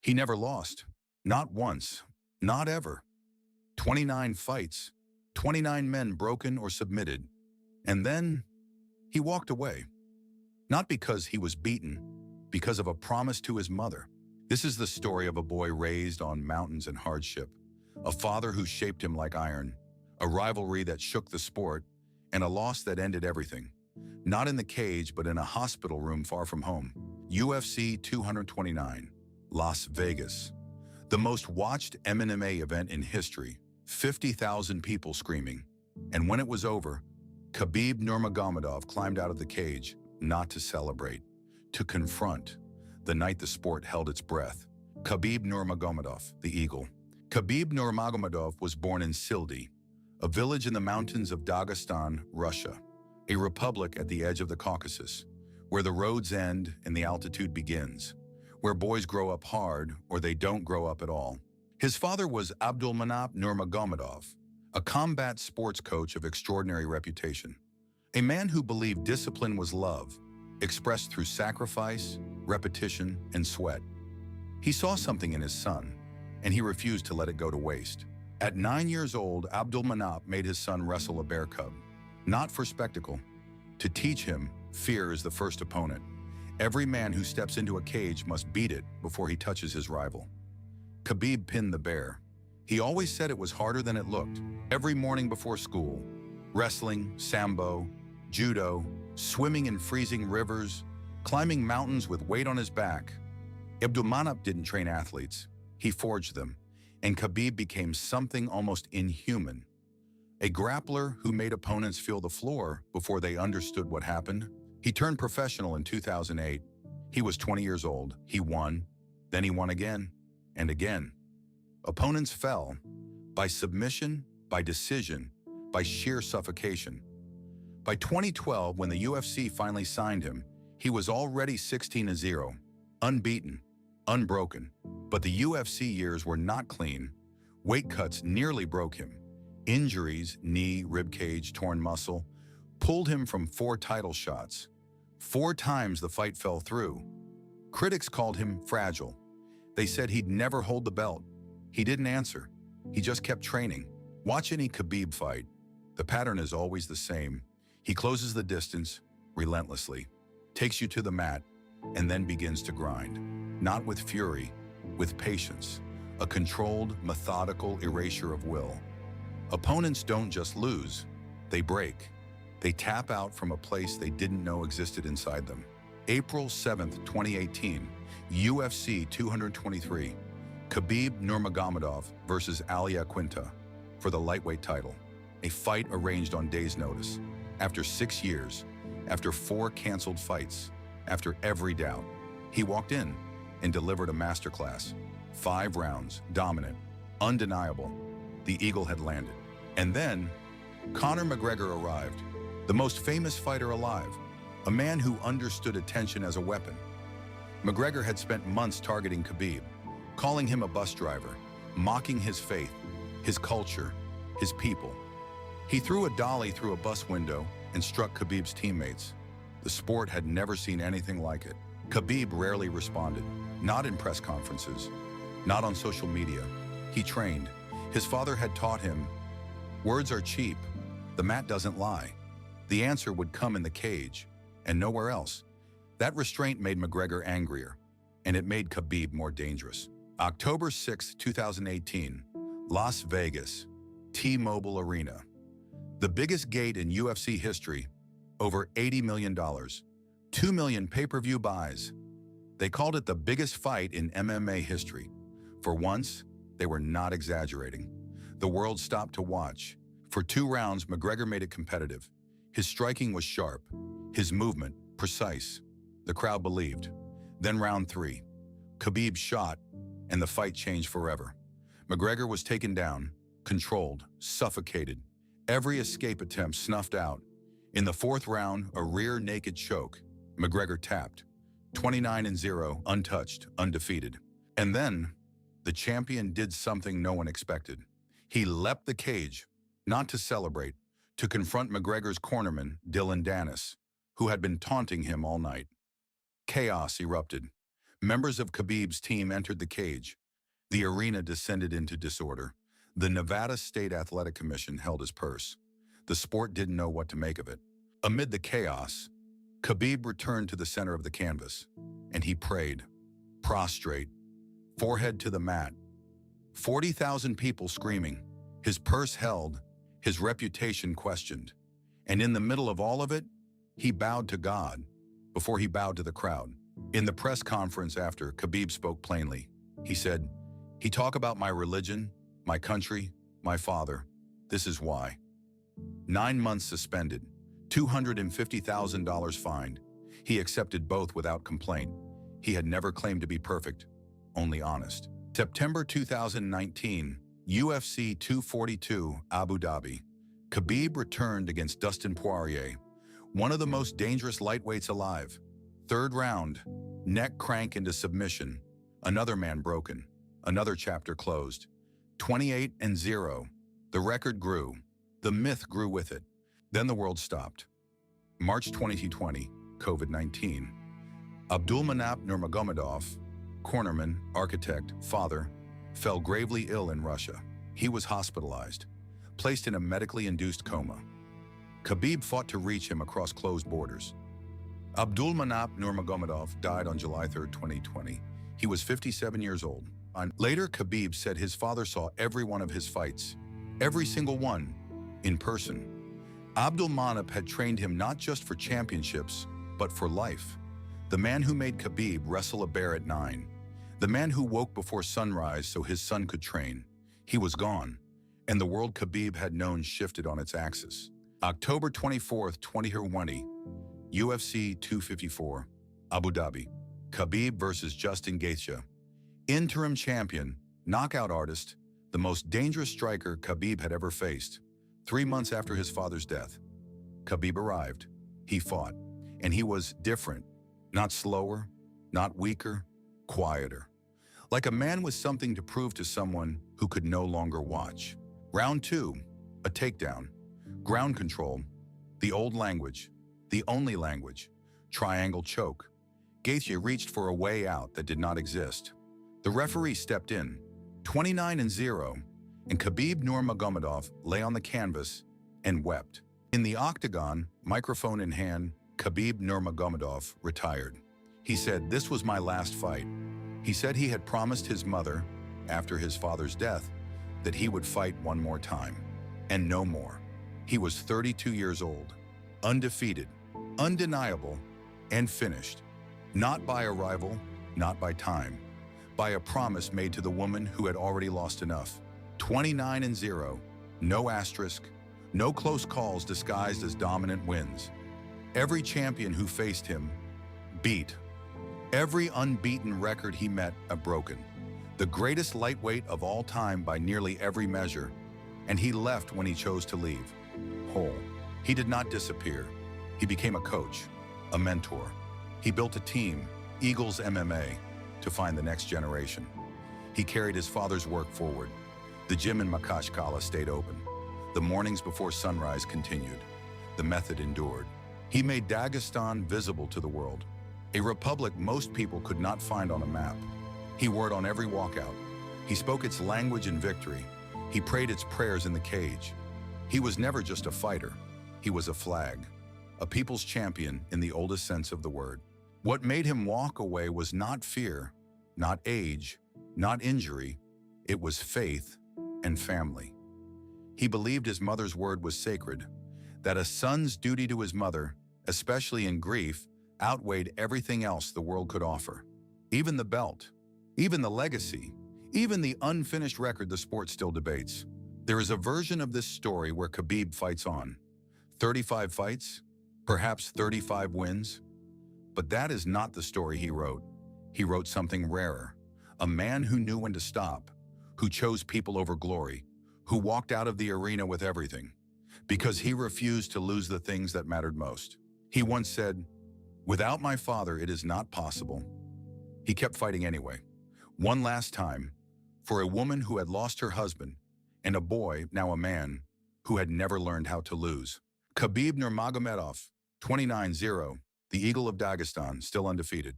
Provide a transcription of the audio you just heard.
He never lost. Not once. Not ever. 29 fights. 29 men broken or submitted. And then he walked away. Not because he was beaten, because of a promise to his mother. This is the story of a boy raised on mountains and hardship, a father who shaped him like iron, a rivalry that shook the sport, and a loss that ended everything. Not in the cage, but in a hospital room far from home. UFC 229, Las Vegas. The most watched MMA event in history, 50,000 people screaming. And when it was over, Khabib Nurmagomedov climbed out of the cage, not to celebrate, to confront, the night the sport held its breath. Khabib Nurmagomedov, the Eagle. Khabib Nurmagomedov was born in Sildi, a village in the mountains of Dagestan, Russia, a republic at the edge of the Caucasus, where the roads end and the altitude begins, where boys grow up hard or they don't grow up at all. His father was Abdulmanap Nurmagomedov, a combat sports coach of extraordinary reputation, a man who believed discipline was love, expressed through sacrifice, repetition, and sweat. He saw something in his son, and he refused to let it go to waste. At 9 years old, Abdulmanap made his son wrestle a bear cub, not for spectacle. To teach him, fear is the first opponent. Every man who steps into a cage must beat it before he touches his rival. Khabib pinned the bear. He always said it was harder than it looked. Every morning before school, wrestling, sambo, judo, swimming in freezing rivers, climbing mountains with weight on his back. Abdulmanap didn't train athletes. He forged them, and Khabib became something almost inhuman. A grappler who made opponents feel the floor before they understood what happened. He turned professional in 2008. He was 20 years old. He won. Then he won again and again. Opponents fell by submission, by decision, by sheer suffocation. By 2012, when the UFC finally signed him, he was already 16-0, unbeaten, unbroken. But the UFC years were not clean. Weight cuts nearly broke him. Injuries, knee, ribcage, torn muscle, pulled him from 4 title shots. 4 times the fight fell through. Critics called him fragile. They said he'd never hold the belt. He didn't answer. He just kept training. Watch any Khabib fight. The pattern is always the same. He closes the distance relentlessly, takes you to the mat, and then begins to grind. Not with fury, with patience, a controlled, methodical erasure of will. Opponents don't just lose, they break. They tap out from a place they didn't know existed inside them. April 7th, 2018, UFC 223, Khabib Nurmagomedov versus Ali Quinta for the lightweight title. A fight arranged on days' notice. After 6 years, after 4 canceled fights, after every doubt, he walked in and delivered a masterclass. 5 rounds, dominant, undeniable. The Eagle had landed. And then, Conor McGregor arrived, the most famous fighter alive, a man who understood attention as a weapon. McGregor had spent months targeting Khabib, calling him a bus driver, mocking his faith, his culture, his people. He threw a dolly through a bus window and struck Khabib's teammates. The sport had never seen anything like it. Khabib rarely responded, not in press conferences, not on social media. He trained. His father had taught him, words are cheap, the mat doesn't lie. The answer would come in the cage, and nowhere else. That restraint made McGregor angrier, and it made Khabib more dangerous. October 6, 2018, Las Vegas, T-Mobile Arena. The biggest gate in UFC history, over $80 million, 2 million pay-per-view buys. They called it the biggest fight in MMA history. For once, they were not exaggerating. The world stopped to watch. For 2 rounds, McGregor made it competitive. His striking was sharp, his movement precise. The crowd believed. Then round 3, Khabib shot, and the fight changed forever. McGregor was taken down, controlled, suffocated. Every escape attempt snuffed out. In the 4th round, a rear naked choke. McGregor tapped. 29-0, untouched, undefeated. And then, the champion did something no one expected. He leapt the cage, not to celebrate, to confront McGregor's cornerman, Dylan Dennis, who had been taunting him all night. Chaos erupted. Members of Khabib's team entered the cage. The arena descended into disorder. The Nevada State Athletic Commission held his purse. The sport didn't know what to make of it. Amid the chaos, Khabib returned to the center of the canvas, and he prayed, prostrate, forehead to the mat. 40,000 people screaming, his purse held, his reputation questioned. And in the middle of all of it, he bowed to God before he bowed to the crowd. In the press conference after, Khabib spoke plainly. He said, "He talk about my religion, my country, my father. This is why." 9 months suspended, $250,000 fined. He accepted both without complaint. He had never claimed to be perfect, only honest. September 2019, UFC 242, Abu Dhabi. Khabib returned against Dustin Poirier, one of the most dangerous lightweights alive. Third round, neck crank into submission. Another man broken. Another chapter closed. 28-0. The record grew. The myth grew with it. Then the world stopped. March 2020, COVID-19. Abdulmanap Nurmagomedov, cornerman, architect, father, fell gravely ill in Russia. He was hospitalized, placed in a medically induced coma. Khabib fought to reach him across closed borders. Abdulmanap Nurmagomedov died on July 3, 2020. He was 57 years old. Later, Khabib said his father saw every one of his fights, every single one, in person. Abdulmanap had trained him not just for championships, but for life. The man who made Khabib wrestle a bear at 9. The man who woke before sunrise so his son could train. He was gone, and the world Khabib had known shifted on its axis. October 24, 2020, UFC 254, Abu Dhabi. Khabib versus Justin Gaethje. Interim champion, knockout artist, the most dangerous striker Khabib had ever faced. 3 months after his father's death, Khabib arrived. He fought, and he was different. Not slower, not weaker, quieter. Like a man with something to prove to someone who could no longer watch. Round 2, a takedown. Ground control, the old language, the only language. Triangle choke. Gaethje reached for a way out that did not exist. The referee stepped in, 29-0, and Khabib Nurmagomedov lay on the canvas and wept. In the octagon, microphone in hand, Khabib Nurmagomedov retired. He said, "This was my last fight." He said he had promised his mother, after his father's death, that he would fight one more time, and no more. He was 32 years old, undefeated, undeniable, and finished. Not by a rival, not by time, by a promise made to the woman who had already lost enough. 29-0, no asterisk, no close calls disguised as dominant wins. Every champion who faced him, beat. Every unbeaten record he met, broken. The greatest lightweight of all time by nearly every measure, and he left when he chose to leave. Whole. He did not disappear. He became a coach, a mentor. He built a team, Eagles MMA, to find the next generation. He carried his father's work forward. The gym in Makashkala stayed open. The mornings before sunrise continued. The method endured. He made Dagestan visible to the world, a republic most people could not find on a map. He wore it on every walkout. He spoke its language in victory. He prayed its prayers in the cage. He was never just a fighter. He was a flag, a people's champion in the oldest sense of the word. What made him walk away was not fear, not age, not injury. It was faith and family. He believed his mother's word was sacred, that a son's duty to his mother, especially in grief, outweighed everything else the world could offer. Even the belt, even the legacy, even the unfinished record the sport still debates. There is a version of this story where Khabib fights on. 35 fights, perhaps 35 wins. But that is not the story he wrote. He wrote something rarer. A man who knew when to stop, who chose people over glory, who walked out of the arena with everything, because he refused to lose the things that mattered most. He once said, "Without my father, it is not possible." He kept fighting anyway. One last time, for a woman who had lost her husband, and a boy, now a man, who had never learned how to lose. Khabib Nurmagomedov, 29-0, the Eagle of Dagestan, still undefeated.